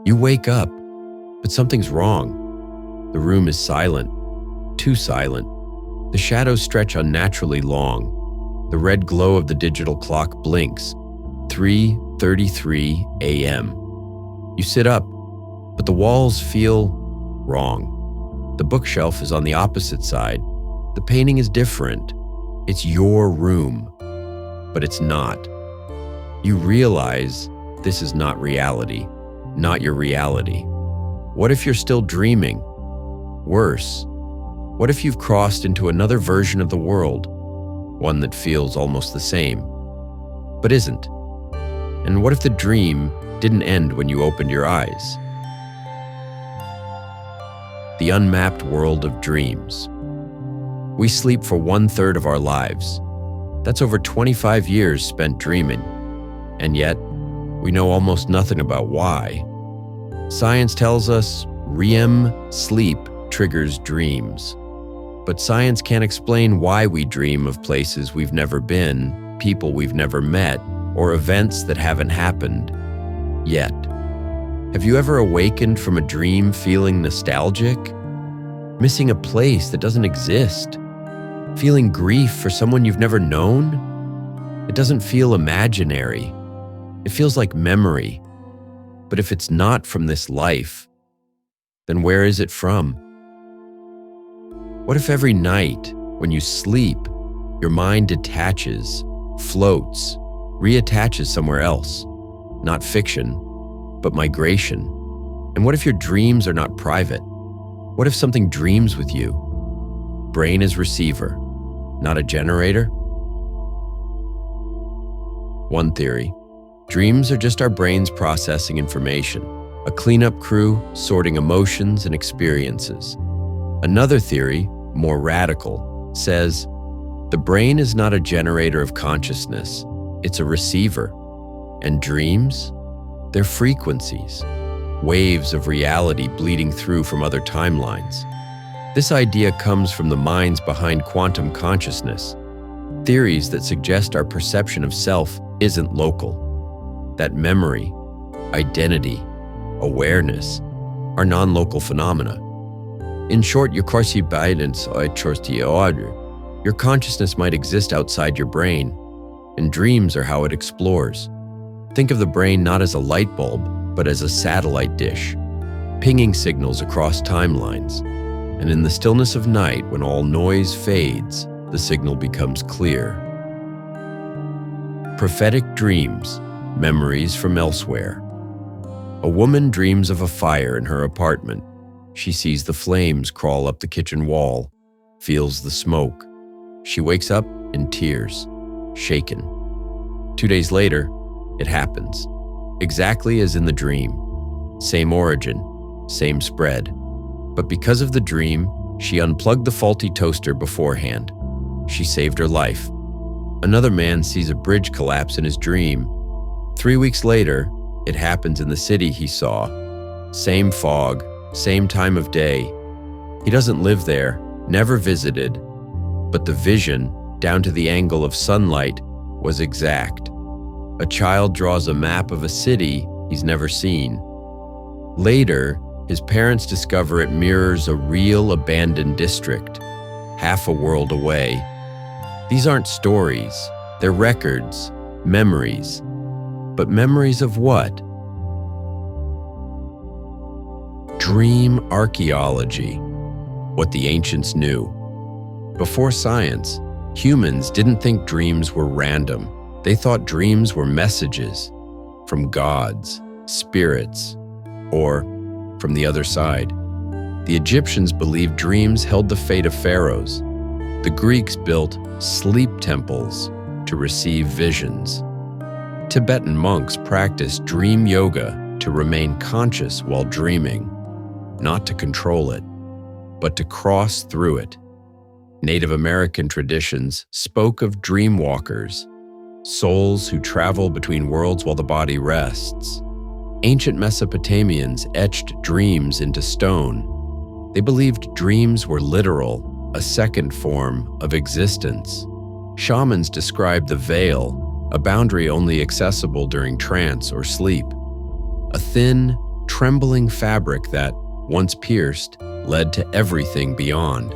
You wake up, but something's wrong. The room is silent, too silent. The shadows stretch unnaturally long. The red glow of the digital clock blinks. 3:33 a.m. You sit up, but the walls feel wrong. The bookshelf is on the opposite side. The painting is different. It's your room, but it's not. You realize this is not reality, not your reality. What if you're still dreaming? Worse, what if you've crossed into another version of the world, one that feels almost the same, but isn't? And what if the dream didn't end when you opened your eyes? The unmapped world of dreams. We sleep for 1/3 of our lives. That's over 25 years spent dreaming. And yet, we know almost nothing about why. Science tells us REM sleep triggers dreams. But science can't explain why we dream of places we've never been, people we've never met, or events that haven't happened yet. Have you ever awakened from a dream feeling nostalgic? Missing a place that doesn't exist? Feeling grief for someone you've never known? It doesn't feel imaginary. It feels like memory. But if it's not from this life, then where is it from? What if every night, when you sleep, your mind detaches, floats, reattaches somewhere else? Not fiction, but migration. And what if your dreams are not private? What if something dreams with you? Brain is receiver, not a generator? One theory. Dreams are just our brains processing information, a cleanup crew sorting emotions and experiences. Another theory, more radical, says the brain is not a generator of consciousness, it's a receiver. And dreams? They're frequencies, waves of reality bleeding through from other timelines. This idea comes from the minds behind quantum consciousness, theories that suggest our perception of self isn't local, that memory, identity, awareness are non-local phenomena. In short, your consciousness might exist outside your brain, and dreams are how it explores. Think of the brain not as a light bulb, but as a satellite dish, pinging signals across timelines. And in the stillness of night, when all noise fades, the signal becomes clear. Prophetic dreams, memories from elsewhere. A woman dreams of a fire in her apartment. She sees the flames crawl up the kitchen wall, feels the smoke. She wakes up in tears, shaken. 2 days later, it happens, exactly as in the dream. Same origin, same spread. But because of the dream, she unplugged the faulty toaster beforehand. She saved her life. Another man sees a bridge collapse in his dream. 3 weeks later, it happens in the city he saw. Same fog, same time of day. He doesn't live there, never visited, but the vision, down to the angle of sunlight, was exact. A child draws a map of a city he's never seen. Later, his parents discover it mirrors a real abandoned district, half a world away. These aren't stories, they're records, memories. But memories of what? Dream archaeology, what the ancients knew. Before science, humans didn't think dreams were random. They thought dreams were messages from gods, spirits, or from the other side. The Egyptians believed dreams held the fate of pharaohs. The Greeks built sleep temples to receive visions. Tibetan monks practiced dream yoga to remain conscious while dreaming, not to control it, but to cross through it. Native American traditions spoke of dreamwalkers, souls who travel between worlds while the body rests. Ancient Mesopotamians etched dreams into stone. They believed dreams were literal, a second form of existence. Shamans described the veil, a boundary only accessible during trance or sleep. A thin, trembling fabric that, once pierced, led to everything beyond.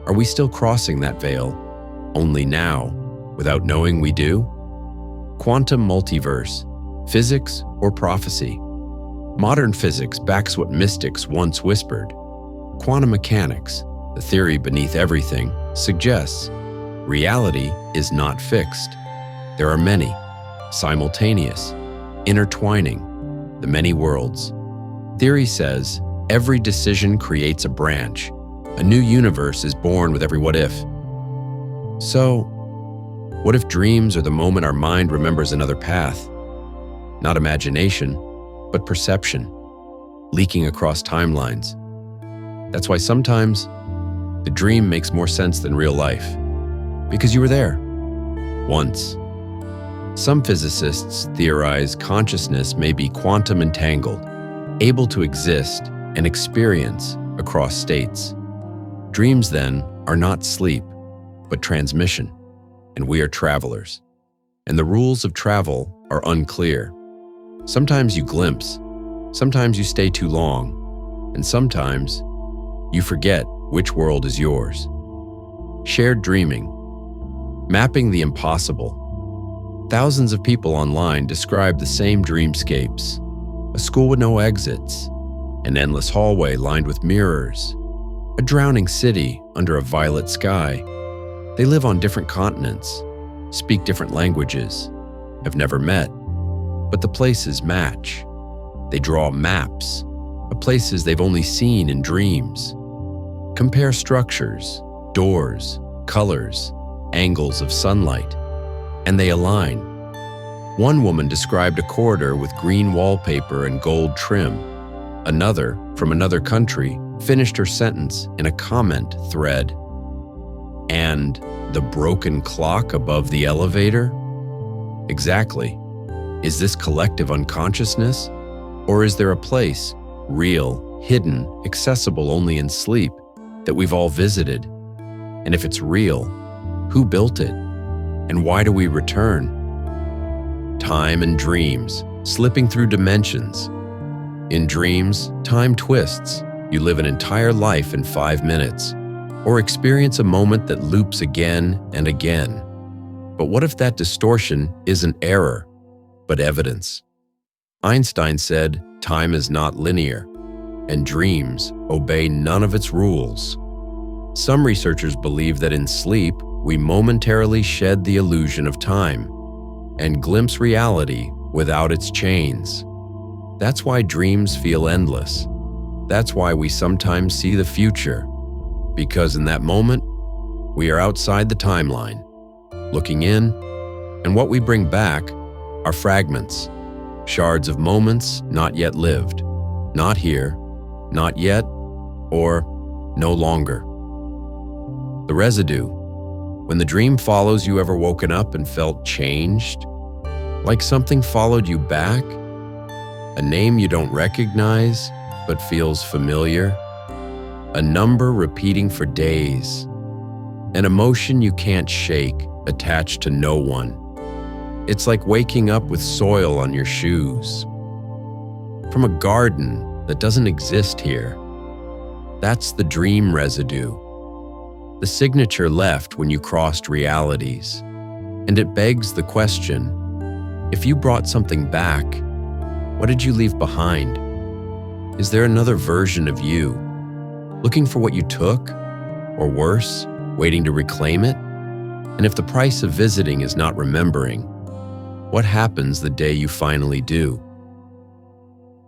Are we still crossing that veil, only now, without knowing we do? Quantum multiverse, physics or prophecy? Modern physics backs what mystics once whispered. Quantum mechanics, the theory beneath everything, suggests reality is not fixed. There are many, simultaneous, intertwining, the many worlds. Theory says every decision creates a branch. A new universe is born with every what if. So, what if dreams are the moment our mind remembers another path? Not imagination, but perception, leaking across timelines. That's why sometimes the dream makes more sense than real life, because you were there, once. Some physicists theorize consciousness may be quantum entangled, able to exist and experience across states. Dreams, then, are not sleep, but transmission, and we are travelers. And the rules of travel are unclear. Sometimes you glimpse, sometimes you stay too long, and sometimes you forget which world is yours. Shared dreaming, mapping the impossible. Thousands of people online describe the same dreamscapes: a school with no exits, an endless hallway lined with mirrors, a drowning city under a violet sky. They live on different continents, speak different languages, have never met, but the places match. They draw maps of places they've only seen in dreams. Compare structures, doors, colors, angles of sunlight, and they align. One woman described a corridor with green wallpaper and gold trim. Another, from another country, finished her sentence in a comment thread. And the broken clock above the elevator? Exactly. Is this collective unconsciousness? Or is there a place, real, hidden, accessible only in sleep, that we've all visited? And if it's real, who built it? And why do we return? Time and dreams, slipping through dimensions. In dreams, time twists. You live an entire life in 5 minutes, or experience a moment that loops again and again. But what if that distortion isn't error, but evidence? Einstein said, time is not linear, and dreams obey none of its rules. Some researchers believe that in sleep, we momentarily shed the illusion of time and glimpse reality without its chains. That's why dreams feel endless. That's why we sometimes see the future, because in that moment, we are outside the timeline, looking in, and what we bring back are fragments, shards of moments not yet lived, not here, not yet, or no longer. The residue. When the dream follows you, ever woken up and felt changed? Like something followed you back? A name you don't recognize, but feels familiar? A number repeating for days? An emotion you can't shake, attached to no one? It's like waking up with soil on your shoes. From a garden that doesn't exist here. That's the dream residue. The signature left when you crossed realities. And it begs the question, if you brought something back, what did you leave behind? Is there another version of you, looking for what you took, or worse, waiting to reclaim it? And if the price of visiting is not remembering, what happens the day you finally do?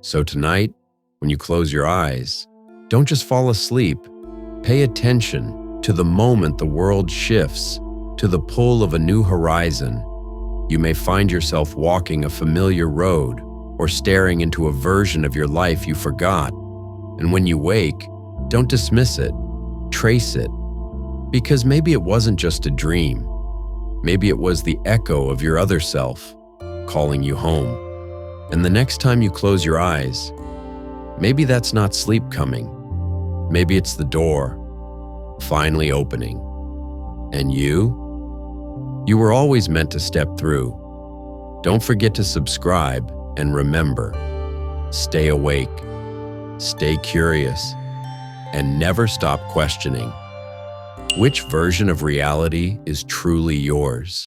So tonight, when you close your eyes, don't just fall asleep. Pay attention to the moment the world shifts, to the pull of a new horizon. You may find yourself walking a familiar road or staring into a version of your life you forgot. And when you wake, don't dismiss it, trace it, because maybe it wasn't just a dream. Maybe it was the echo of your other self calling you home. And the next time you close your eyes, maybe that's not sleep coming. Maybe it's the door finally opening. And you were always meant to step through. Don't forget to subscribe and remember, Stay awake, stay curious, and never stop questioning. Which version of reality is truly yours?